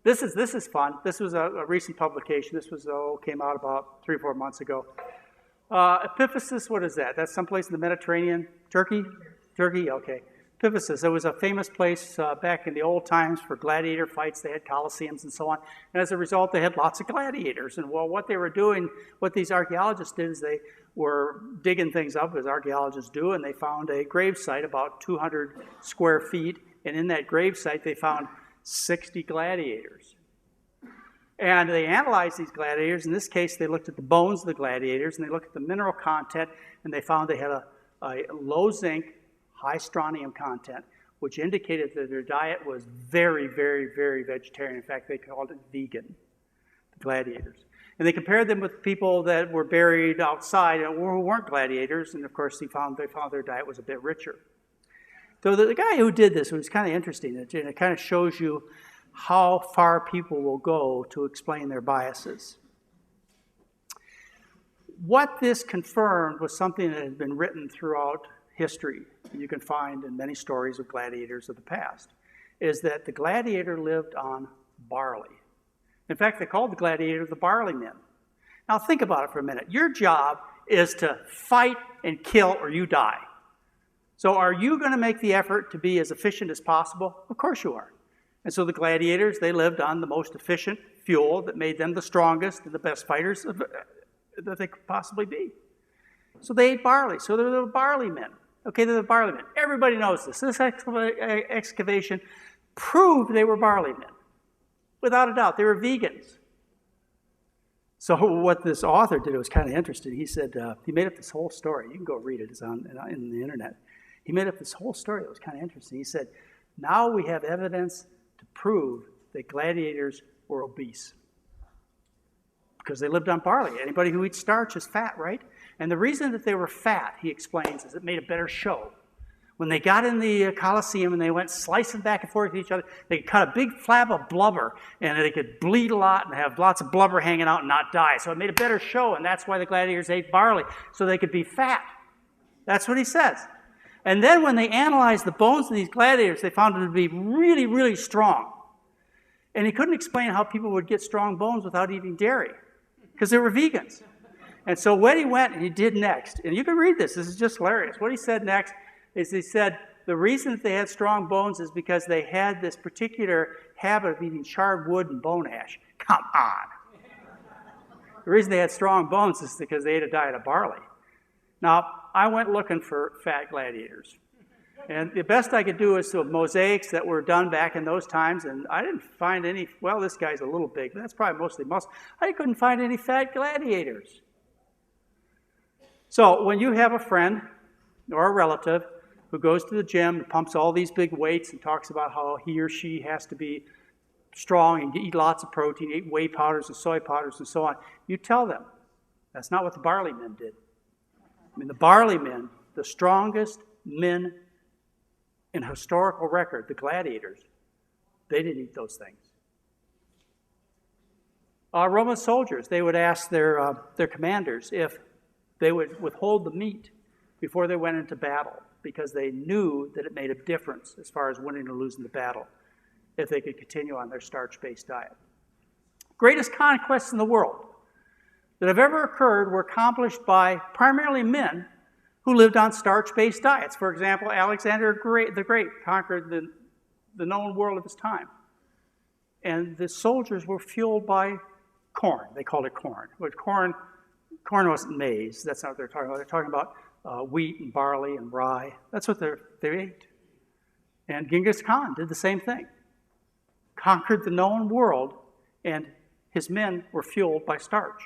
This is fun. This was a recent publication. This was came out about 3 or 4 months ago. Epiphysis, what is that? That's someplace in the Mediterranean. Turkey? Turkey, okay. Epiphysis, it was a famous place back in the old times for gladiator fights. They had coliseums and so on. And as a result, they had lots of gladiators. And well, what they were doing, what these archaeologists did is they were digging things up, as archaeologists do, and they found a grave site about 200 square feet. And in that grave site, they found 60 gladiators. And they analyzed these gladiators. In this case, they looked at the bones of the gladiators, and they looked at the mineral content, and they found they had a low zinc, high strontium content, which indicated that their diet was very, very, very vegetarian. In fact, they called it vegan, the gladiators. And they compared them with people that were buried outside and who weren't gladiators, and of course they found their diet was a bit richer. So the guy who did this was kind of interesting. It kind of shows you how far people will go to explain their biases. What this confirmed was something that had been written throughout history, and you can find in many stories of gladiators of the past, is that the gladiator lived on barley. In fact, they called the gladiator the barley men. Now think about it for a minute. Your job is to fight and kill or you die. So are you going to make the effort to be as efficient as possible? Of course you are. And so the gladiators, they lived on the most efficient fuel that made them the strongest and the best fighters that they could possibly be. So they ate barley. So they're the barley men. Okay, they're the barley men. Everybody knows this. This excavation proved they were barley men. Without a doubt, they were vegans. So what this author did was kind of interesting. He said, he made up this whole story. You can go read it. It's in the internet. He made up this whole story that was kind of interesting. He said, now we have evidence to prove that gladiators were obese because they lived on barley. Anybody who eats starch is fat, right? And the reason that they were fat, he explains, is it made a better show. When they got in the Colosseum and they went slicing back and forth with each other, they could cut a big flab of blubber and they could bleed a lot and have lots of blubber hanging out and not die. So it made a better show, and that's why the gladiators ate barley, so they could be fat. That's what he says. And then when they analyzed the bones of these gladiators, they found them to be really, really strong. And he couldn't explain how people would get strong bones without eating dairy, because they were vegans. And so what he went and he did next, and you can read this is just hilarious. What he said next is he said the reason that they had strong bones is because they had this particular habit of eating charred wood and bone ash. Come on. The reason they had strong bones is because they ate a diet of barley. Now, I went looking for fat gladiators. And the best I could do is some mosaics that were done back in those times, and I didn't find any, well, this guy's a little big, but that's probably mostly muscle. I couldn't find any fat gladiators. So when you have a friend or a relative who goes to the gym and pumps all these big weights and talks about how he or she has to be strong and eat lots of protein, eat whey powders and soy powders and so on, you tell them that's not what the barley men did. I mean, the barley men, the strongest men in historical record, the gladiators, they didn't eat those things. Roman soldiers, they would ask their commanders if they would withhold the meat before they went into battle because they knew that it made a difference as far as winning or losing the battle if they could continue on their starch-based diet. Greatest conquests in the world that have ever occurred were accomplished by primarily men who lived on starch-based diets. For example, Alexander the Great conquered the known world of his time. And the soldiers were fueled by corn. They called it corn. But corn wasn't maize. That's not what they're talking about. They're talking about wheat and barley and rye. That's what they ate. And Genghis Khan did the same thing. Conquered the known world, and his men were fueled by starch.